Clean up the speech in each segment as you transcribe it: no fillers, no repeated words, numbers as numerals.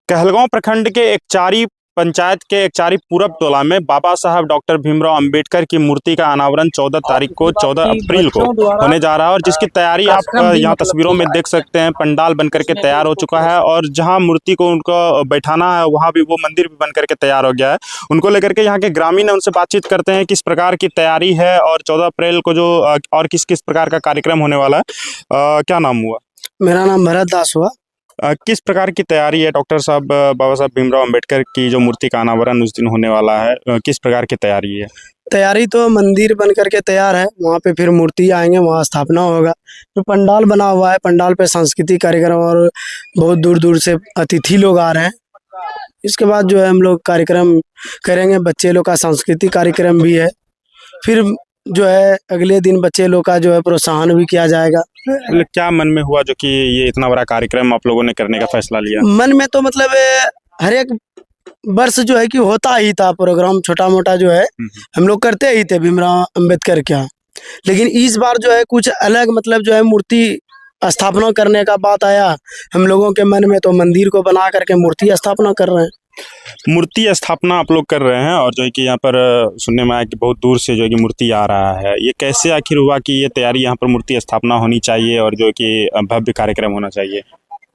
कहलगांव प्रखंड के एकचारी पंचायत के एकचारी पूरब टोला में बाबा साहब डॉक्टर भीमराव अंबेडकर की मूर्ति का अनावरण 14 तारीख को 14 अप्रैल को होने जा रहा है और जिसकी तैयारी आप यहाँ तस्वीरों में देख सकते हैं। पंडाल बन करके तैयार हो चुका है और जहाँ मूर्ति को उनको बैठाना है वहाँ भी वो मंदिर भी बन करके तैयार हो गया है। उनको लेकर के यहाँ के ग्रामीण है, उनसे बातचीत करते हैं किस प्रकार की तैयारी है और 14 अप्रैल को जो और किस किस प्रकार का कार्यक्रम होने वाला है। क्या नाम हुआ? मेरा नाम भरत दास हुआ। किस प्रकार की तैयारी है डॉक्टर साहब बाबा साहब भीमराव अंबेडकर की जो मूर्ति का अनावरण उस दिन होने वाला है, किस प्रकार की तैयारी है? तैयारी तो मंदिर बन करके तैयार है, वहाँ पे फिर मूर्ति आएंगे, वहाँ स्थापना होगा। फिर पंडाल बना हुआ है, पंडाल पे सांस्कृतिक कार्यक्रम और बहुत दूर दूर से अतिथि लोग आ रहे हैं। इसके बाद जो है हम लोग कार्यक्रम करेंगे, बच्चे लोग का सांस्कृतिक कार्यक्रम भी है। फिर जो है अगले दिन बच्चे लोग का जो है प्रोत्साहन भी किया जाएगा। क्या मन में हुआ जो कि ये इतना बड़ा कार्यक्रम आप लोगों ने करने का फैसला लिया? मन में तो मतलब हर एक वर्ष जो है कि होता ही था प्रोग्राम, छोटा मोटा जो है हम लोग करते ही थे भीमराव अंबेडकर क्या, लेकिन इस बार जो है कुछ अलग मतलब जो है मूर्ति स्थापना करने का बात आया हम लोगों के मन में, तो मंदिर को बना करके मूर्ति स्थापना कर रहे हैं। मूर्ति स्थापना आप लोग कर रहे हैं और जो है कि यहाँ पर सुनने में आया कि बहुत दूर से जो है कि मूर्ति आ रहा है, ये कैसे आखिर हुआ कि ये तैयारी यहाँ पर मूर्ति स्थापना होनी चाहिए और जो है कि भव्य कार्यक्रम होना चाहिए?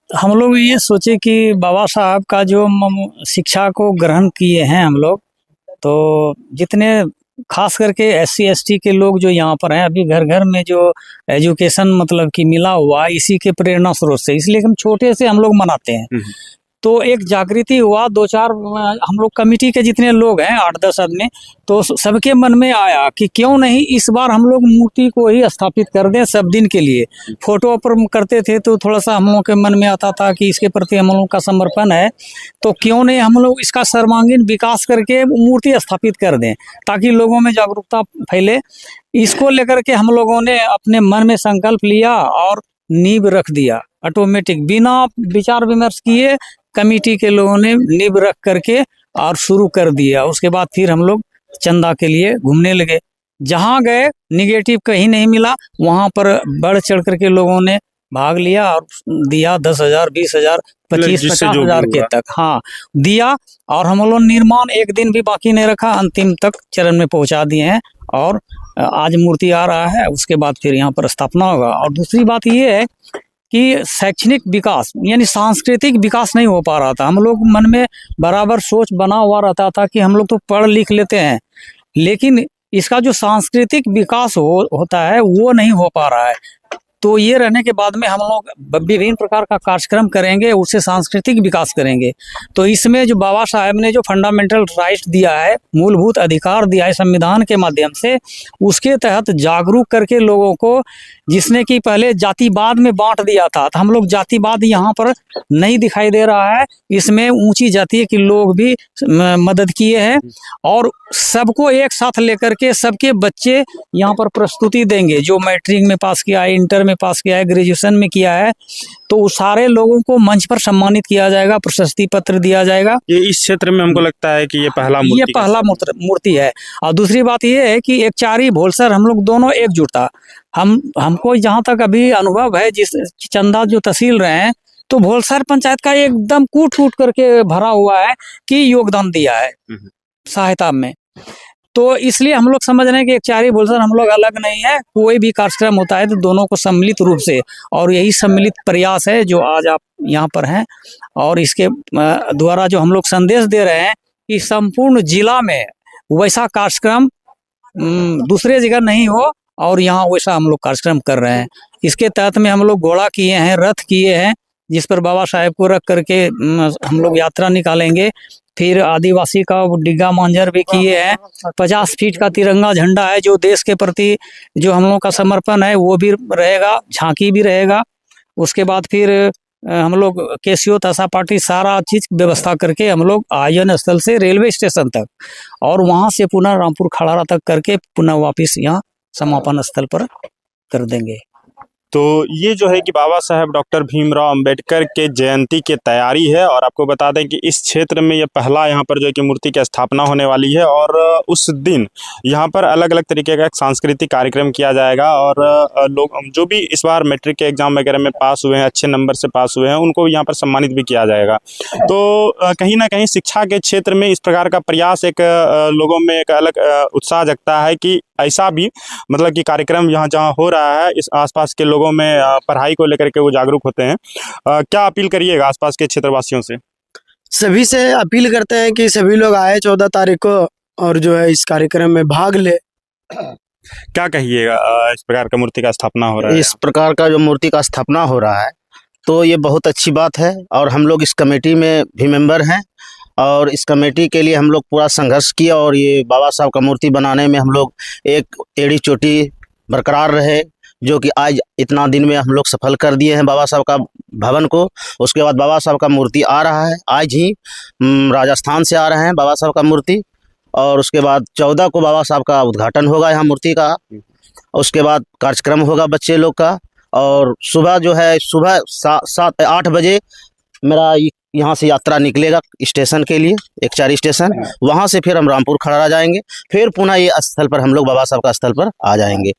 हम लोग ये सोचे कि बाबा साहब का जो शिक्षा को ग्रहण किए हैं हम लोग, तो जितने खास करके SC ST के लोग जो यहाँ पर हैं, अभी घर घर में जो एजुकेशन मतलब कि मिला हुआ इसी के प्रेरणा स्रोत से, इसलिए हम छोटे से हम लोग मनाते हैं। तो एक जागृति हुआ, 2-4 हम लोग कमेटी के जितने लोग हैं 8-10 आदमी, तो सबके मन में आया कि क्यों नहीं इस बार हम लोग मूर्ति को ही स्थापित कर दें सब दिन के लिए। फोटो पर करते थे तो थोड़ा सा हम लोग के मन में आता था कि इसके प्रति हम लोग का समर्पण है, तो क्यों नहीं हम लोग इसका सर्वांगीण विकास करके मूर्ति स्थापित कर दें ताकि लोगों में जागरूकता फैले। इसको लेकर के हम लोगों ने अपने मन में संकल्प लिया और नींव रख दिया ऑटोमेटिक, बिना विचार विमर्श किए कमेटी के लोगों ने नींव रख करके और शुरू कर दिया। उसके बाद फिर हम लोग चंदा के लिए घूमने लगे, जहाँ गए निगेटिव कहीं नहीं मिला, वहाँ पर बढ़ चढ़ करके लोगों ने भाग लिया और दिया 10,000, 20,000, 25-50,000 के तक हाँ दिया। और हम लोग निर्माण एक दिन भी बाकी नहीं रखा, अंतिम तक चरण में पहुँचा दिए हैं और आज मूर्ति आ रहा है, उसके बाद फिर यहाँ पर स्थापना होगा। और दूसरी बात ये है कि शैक्षणिक विकास यानी सांस्कृतिक विकास नहीं हो पा रहा था। हम लोग मन में बराबर सोच बना हुआ रहता था कि हम लोग तो पढ़ लिख लेते हैं, लेकिन इसका जो सांस्कृतिक विकास होता है वो नहीं हो पा रहा है। तो ये रहने के बाद में हम लोग विभिन्न प्रकार का कार्यक्रम करेंगे, उससे सांस्कृतिक विकास करेंगे। तो इसमें जो बाबा साहब ने जो फंडामेंटल राइट दिया है, मूलभूत अधिकार दिया है संविधान के माध्यम से, उसके तहत जागरूक करके लोगों को, जिसने कि पहले जातिवाद में बांट दिया था, तो हम लोग जातिवाद यहाँ पर नहीं दिखाई दे रहा है। इसमें ऊंची जाति के लोग भी मदद किए हैं और सबको एक साथ लेकर के सबके बच्चे यहाँ पर प्रस्तुति देंगे। जो मैट्रिक में पास किया है, इंटर में पास किया है, ग्रेजुएशन में किया है, तो उस सारे लोगों को मंच पर सम्मानित किया जाएगा, प्रशस्ति पत्र दिया जाएगा। ये इस क्षेत्र में हमको लगता है कि ये पहला मूर्ति है। और दूसरी बात ये है कि एकचारी भोलसर हम लोग दोनों एकजुट था। हमको जहाँ तक अभी अनुभव है, जिस चंदा जो तहसील रहे हैं, तो भोलसर पंचायत का एकदम कूट कूट करके भरा हुआ है कि योगदान दिया है सहायता में। तो इसलिए हम लोग समझ रहे हैं कि एकचारी भोलसर हम लोग अलग नहीं है। कोई भी कार्यक्रम होता है तो दोनों को सम्मिलित रूप से, और यही सम्मिलित प्रयास है जो आज आप यहाँ पर हैं। और इसके द्वारा जो हम लोग संदेश दे रहे हैं कि संपूर्ण जिला में वैसा कार्यक्रम दूसरे जगह नहीं हो, और यहाँ वैसा हम लोग कार्यक्रम कर रहे हैं। इसके तहत में हम लोग घोड़ा किए हैं, रथ किए हैं, जिस पर बाबा साहेब को रख करके हम लोग यात्रा निकालेंगे। फिर आदिवासी का डिग्गा मांझर भी किए हैं। 50 फीट का तिरंगा झंडा है, जो देश के प्रति जो हम लोग का समर्पण है वो भी रहेगा, झांकी भी रहेगा। उसके बाद फिर हम लोग केसियो तसा पार्टी सारा चीज व्यवस्था करके हम लोग आयोजन स्थल से रेलवे स्टेशन तक और वहां से पुनः रामपुर खड़ारा तक करके पुनः वापिस यहाँ समापन स्थल पर कर देंगे। तो ये जो है कि बाबा साहेब डॉक्टर भीमराव अंबेडकर के जयंती की तैयारी है, और आपको बता दें कि इस क्षेत्र में ये पहला यहाँ पर जो है कि मूर्ति की स्थापना होने वाली है, और उस दिन यहाँ पर अलग अलग तरीके का एक सांस्कृतिक कार्यक्रम किया जाएगा, और लोग जो भी इस बार मैट्रिक के एग्जाम वगैरह में पास हुए हैं, अच्छे नंबर से पास हुए हैं, उनको यहाँ पर सम्मानित भी किया जाएगा। तो कहीं ना कहीं शिक्षा के क्षेत्र में इस प्रकार का प्रयास एक लोगों में एक अलग उत्साह जगता है कि ऐसा भी मतलब कि कार्यक्रम यहाँ जहाँ हो रहा है, इस आसपास के लोगों में पढ़ाई को लेकर के वो जागरूक होते हैं। क्या अपील करिएगा आसपास के क्षेत्रवासियों से? सभी से अपील करते हैं कि सभी लोग आए 14 तारीख को और जो है इस कार्यक्रम में भाग ले। क्या कहिएगा इस प्रकार का मूर्ति का स्थापना हो रहा है? इस प्रकार का जो मूर्ति का स्थापना हो रहा है तो ये बहुत अच्छी बात है, और हम लोग इस कमेटी में भी मेंबर हैं, और इस कमेटी के लिए हम लोग पूरा संघर्ष किया, और ये बाबा साहब का मूर्ति बनाने में हम लोग एक एड़ी चोटी बरकरार रहे, जो कि आज इतना दिन में हम लोग सफल कर दिए हैं बाबा साहब का भवन को। उसके बाद बाबा साहब का मूर्ति आ रहा है, आज ही राजस्थान से आ रहे हैं बाबा साहब का मूर्ति, और उसके बाद 14 को बाबा साहब का उद्घाटन होगा यहाँ मूर्ति का। उसके बाद कार्यक्रम होगा बच्चे लोग का, और सुबह जो है सुबह 7-8 बजे मेरा यहाँ से यात्रा निकलेगा स्टेशन के लिए, एकचारी स्टेशन। वहाँ से फिर हम रामपुर खड़रा जाएंगे, फिर पुनः ये स्थल पर हम लोग बाबा साहब का स्थल पर आ जाएंगे।